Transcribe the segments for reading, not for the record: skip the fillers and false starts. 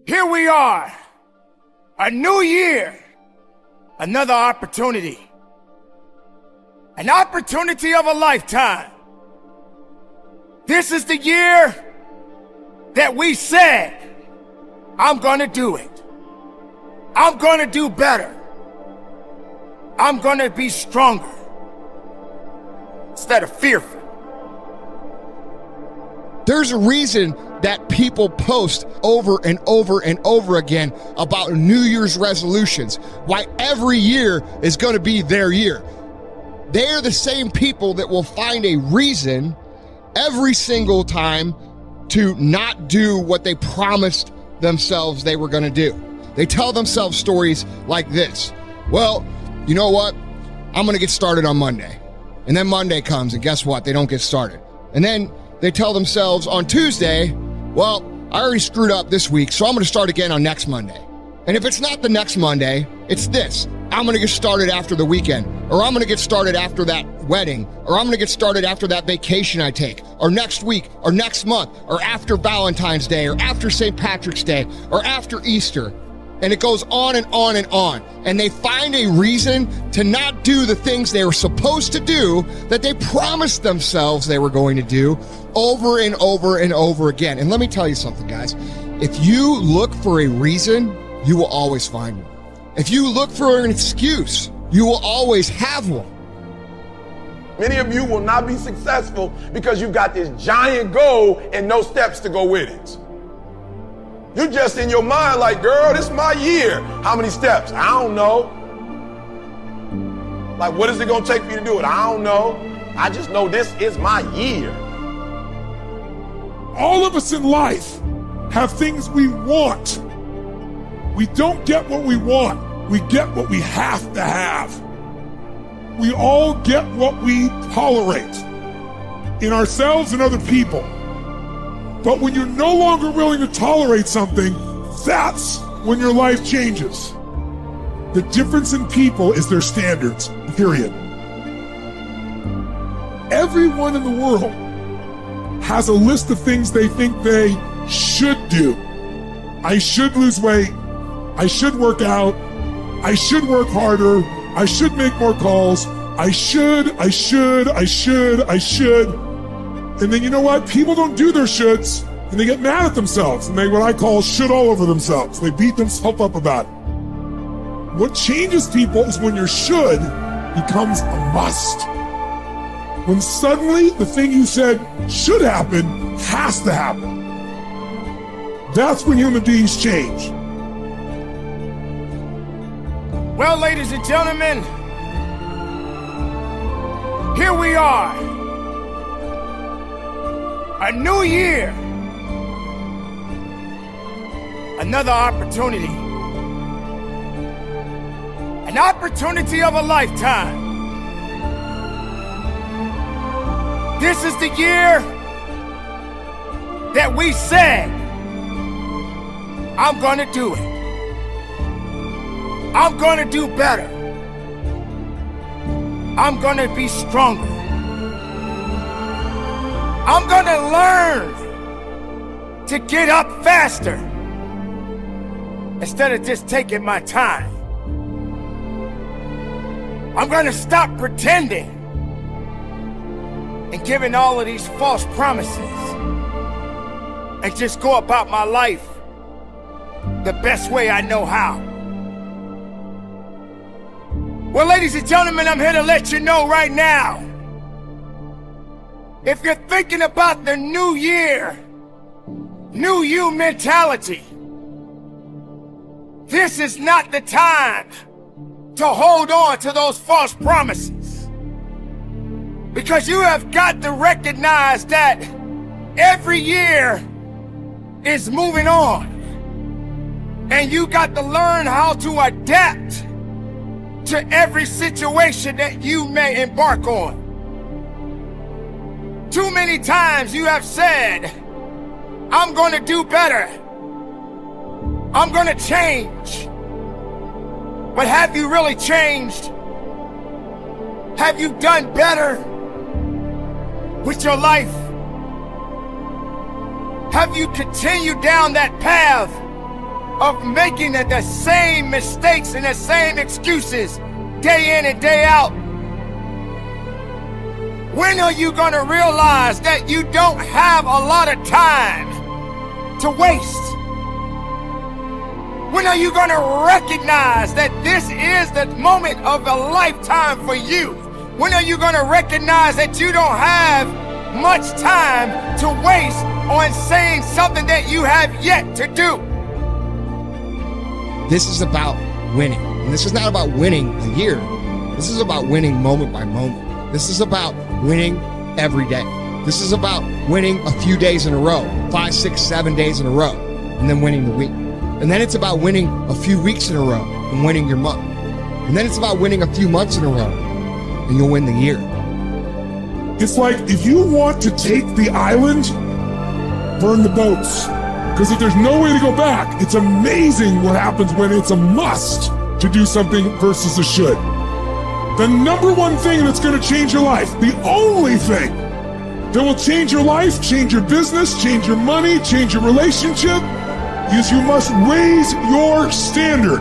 Here we are, a new year, another opportunity, an opportunity of a lifetime. This is the year that we said, I'm gonna do it. I'm gonna do better. I'm gonna be stronger instead of fearful. There's a reason that people post over and over and over again about New Year's resolutions, why every year is going to be their year. They're the same people that will find a reason every single time to not do what they promised themselves they were going to do. They tell themselves stories like this. Well, you know what? I'm going to get started on Monday. And then Monday comes, and guess what? They don't get started. And then they tell themselves on Tuesday, well, I already screwed up this week, so I'm going to start again on next Monday. And if it's not the next Monday, it's this. I'm going to get started after the weekend, or I'm going to get started after that wedding, or I'm going to get started after that vacation I take, or next week, or next month, or after Valentine's Day, or after St. Patrick's Day, or after Easter. And it goes on and on and on. And they find a reason to not do the things they were supposed to do that they promised themselves they were going to do over and over and over again. And let me tell you something, guys. If you look for a reason, you will always find one. If you look for an excuse, you will always have one. Many of you will not be successful because you've got this giant goal and no steps to go with it. You're just in your mind like, girl, this is my year. How many steps? I don't know. Like, what is it going to take for you to do it? I don't know. I just know this is my year. All of us in life have things we want. We don't get what we want. We get what we have to have. We all get what we tolerate in ourselves and other people. But when you're no longer willing to tolerate something, that's when your life changes. The difference in people is their standards, period. Everyone in the world has a list of things they think they should do. I should lose weight. I should work out. I should work harder. I should make more calls. I should. And then you know what? People don't do their shoulds, and they get mad at themselves, and they what I call should all over themselves. They beat themselves up about it. What changes people is when your should becomes a must. When suddenly the thing you said should happen has to happen. That's when human beings change. Well, ladies and gentlemen, here we are. A new year, another opportunity, an opportunity of a lifetime. This is the year that we said, I'm gonna do it. I'm gonna do better. I'm gonna be stronger. I'm gonna learn to get up faster instead of just taking my time. I'm gonna stop pretending and giving all of these false promises and just go about my life the best way I know how. Well, ladies and gentlemen, I'm here to let you know right now, if you're thinking about the new year, new you mentality, this is not the time to hold on to those false promises. Because you have got to recognize that every year is moving on. And you got to learn how to adapt to every situation that you may embark on. Too many times you have said, I'm going to do better. I'm going to change. But have you really changed? Have you done better with your life? have you continued down that path of making the same mistakes and the same excuses day in and day out? When are you going to realize that you don't have a lot of time to waste? When are you going to recognize that this is the moment of a lifetime for you? When are you going to recognize that you don't have much time to waste on saying something that you have yet to do? This is about winning. And this is not about winning a year. This is about winning moment by moment. This is about winning every day. This is about winning a few days in a row, 5, 6, 7 days in a row, and then winning the week. And then it's about winning a few weeks in a row and winning your month. And then it's about winning a few months in a row and you'll win the year. It's like if you want to take the island, burn the boats. Because if there's no way to go back, it's amazing what happens when it's a must to do something versus a should. The number one thing that's going to change your life, the only thing that will change your life, change your business, change your money, change your relationship, is you must raise your standard.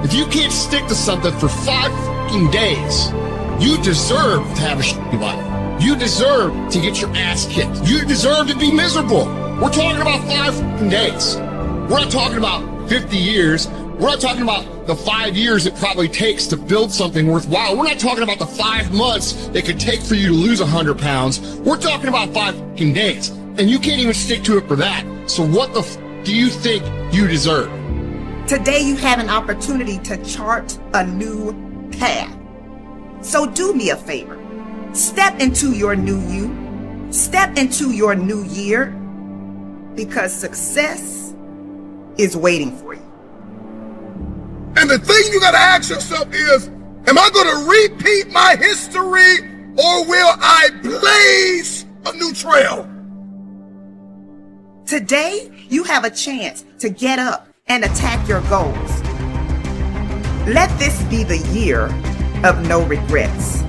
If you can't stick to something for 5 fucking days, you deserve to have a shitty life. You deserve to get your ass kicked. You deserve to be miserable. We're talking about 5 fucking days. We're not talking about 50 years. We're not talking about the 5 years it probably takes to build something worthwhile. We're not talking about the 5 months it could take for you to lose 100 pounds. We're talking about 5 fucking days. And you can't even stick to it for that. So what the do you think you deserve? Today you have an opportunity to chart a new path. So do me a favor. Step into your new you. Step into your new year, because success is waiting for you. And the thing you gotta ask yourself is, am I gonna repeat my history or will I blaze a new trail? Today, you have a chance to get up and attack your goals. Let this be the year of no regrets.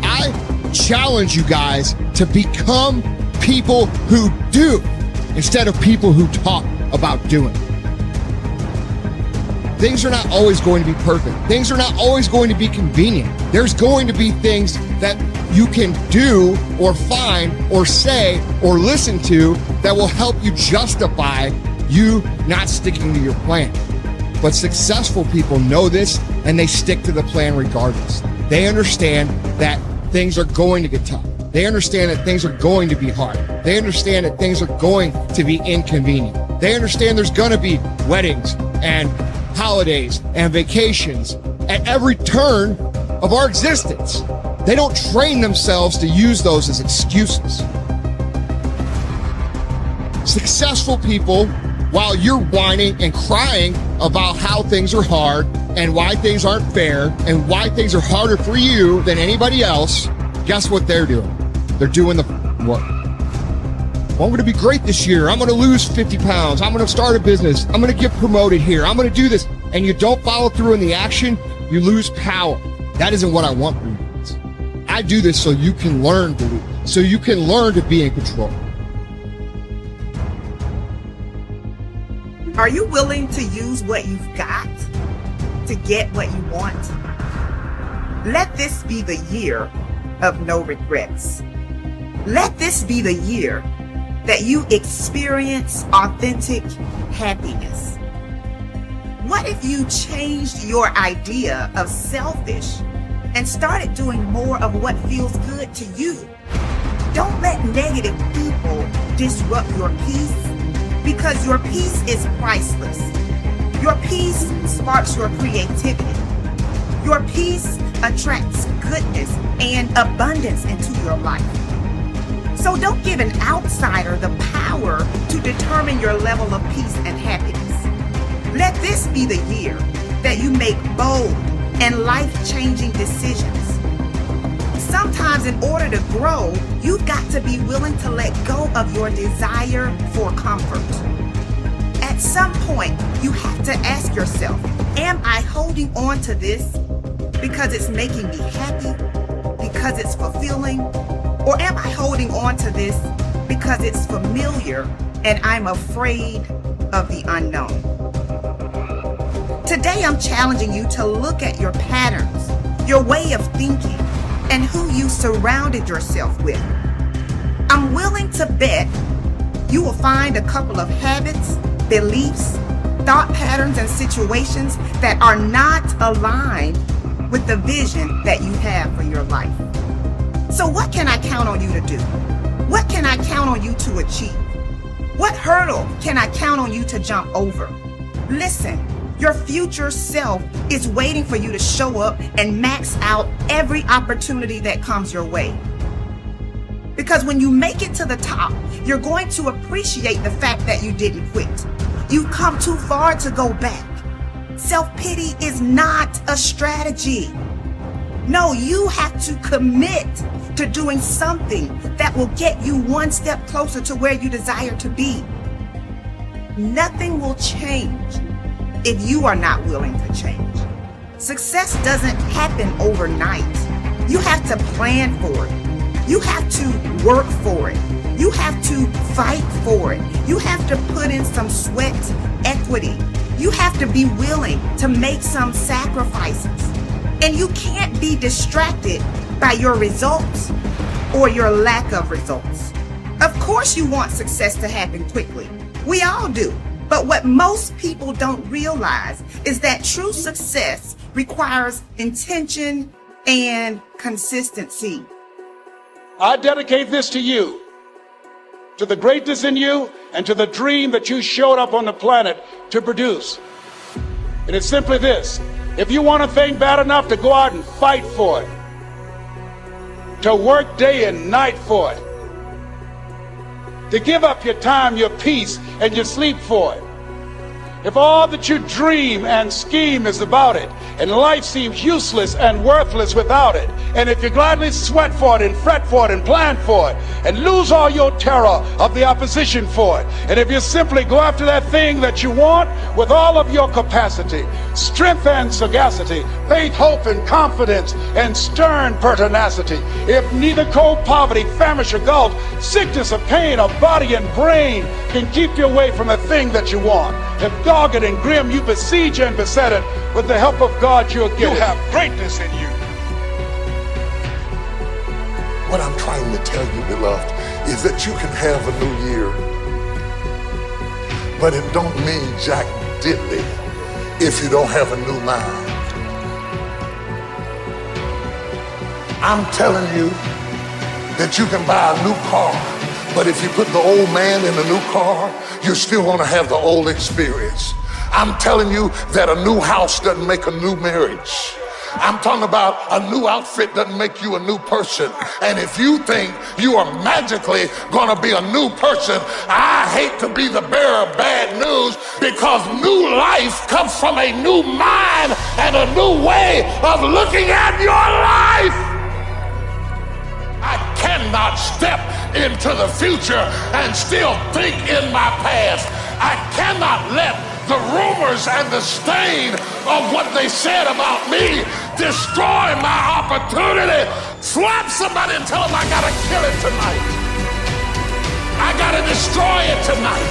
I challenge you guys to become people who do instead of people who talk about doing. Things are not always going to be perfect. Things are not always going to be convenient. There's going to be things that you can do or find or say or listen to that will help you justify you not sticking to your plan. But successful people know this and they stick to the plan regardless. They understand that things are going to get tough. They understand that things are going to be hard. They understand that things are going to be inconvenient. They understand there's going to be weddings and holidays and vacations at every turn of our existence. They don't train themselves to use those as excuses. Successful people, while you're whining and crying about how things are hard and why things aren't fair and why things are harder for you than anybody else, guess what they're doing? They're doing the work. Well, I'm going to be great this year. I'm going to lose 50 pounds. I'm going to start a business. I'm going to get promoted here. I'm going to do this. And you don't follow through in the action, you lose power. That isn't what I want for you. I do this so you can learn to lead, so you can learn to be in control. Are you willing to use what you've got to get what you want? Let this be the year of no regrets. Let this be the year that you experience authentic happiness. What if you changed your idea of selfish and started doing more of what feels good to you? Don't let negative people disrupt your peace, because your peace is priceless. Your peace sparks your creativity. Your peace attracts goodness and abundance into your life. So don't give an outsider the power to determine your level of peace and happiness. Let this be the year that you make bold and life-changing decisions. Sometimes in order to grow, you've got to be willing to let go of your desire for comfort. At some point, you have to ask yourself, am I holding on to this because it's making me happy, because it's fulfilling, Or am I holding on to this because it's familiar and I'm afraid of the unknown? Today, I'm challenging you to look at your patterns, your way of thinking, and who you surrounded yourself with. I'm willing to bet you will find a couple of habits, beliefs, thought patterns, and situations that are not aligned with the vision that you have for your life. So what can I count on you to do? What can I count on you to achieve? What hurdle can I count on you to jump over? Listen, your future self is waiting for you to show up and max out every opportunity that comes your way. Because when you make it to the top, you're going to appreciate the fact that you didn't quit. You've come too far to go back. Self-pity is not a strategy. No, you have to commit to doing something that will get you one step closer to where you desire to be. Nothing will change if you are not willing to change. Success doesn't happen overnight. You have to plan for it. You have to work for it. You have to fight for it. You have to put in some sweat equity. You have to be willing to make some sacrifices. And you can't be distracted by your results or your lack of results. Of course you want success to happen quickly. We all do. But what most people don't realize is that true success requires intention and consistency. I dedicate this to you, to the greatness in you, and to the dream that you showed up on the planet to produce. And it's simply this: if you want a thing bad enough, to go out and fight for it, to work day and night for it, to give up your time, your peace, and your sleep for it. If all that you dream and scheme is about it, and life seems useless and worthless without it, and if you gladly sweat for it and fret for it and plan for it, and lose all your terror of the opposition for it, and if you simply go after that thing that you want with all of your capacity, strength and sagacity, faith, hope, and confidence, and stern pertinacity, if neither cold poverty, famish, or gulf, sickness or pain, or body and brain can keep you away from the thing that you want, if dogged and grim you besiege and beset it, with the help of God you'll get it. You have greatness in you. What I'm trying to tell you, beloved, is that you can have a new year, but it don't mean jack diddly if you don't have a new mind. I'm telling you that you can buy a new car, but if you put the old man in the new car, you're still gonna have the old experience. I'm telling you that a new house doesn't make a new marriage. I'm talking about a new outfit doesn't make you a new person. And if you think you are magically gonna be a new person, I hate to be the bearer of bad news, because new life comes from a new mind and a new way of looking at your life. I cannot step into the future and still think in my past. I cannot let the rumors and the stain of what they said about me destroy my opportunity. Slap somebody and tell them I gotta kill it tonight. I gotta destroy it tonight.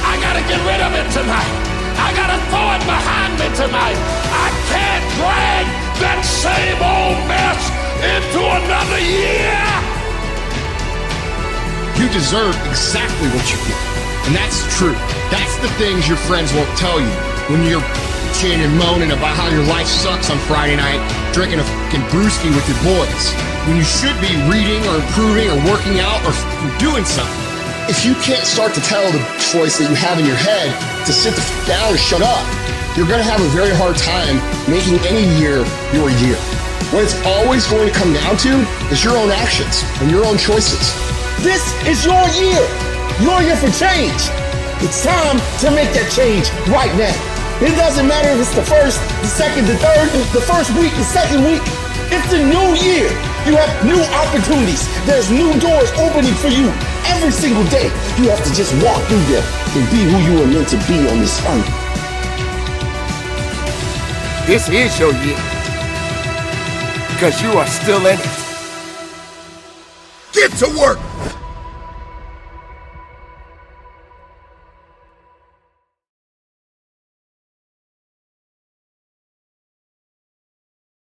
I gotta get rid of it tonight. I gotta throw it behind me tonight. I can't drag that same old mess into another year. You deserve exactly what you get. And that's true. That's the things your friends won't tell you when you're bitching and moaning about how your life sucks on Friday night, drinking a fucking brewski with your boys, when you should be reading or improving or working out or doing something. If you can't start to tell the voice that you have in your head to sit the fuck down and shut up, you're going to have a very hard time making any year your year. What it's always going to come down to is your own actions and your own choices. This is your year. Your year for change. It's time to make that change right now. It doesn't matter if it's the first, the second, the third, the first week, the second week. It's a new year. You have new opportunities. There's new doors opening for you every single day. You have to just walk through them and be who you are meant to be on this earth. This is your year, because you are still in it. get to work.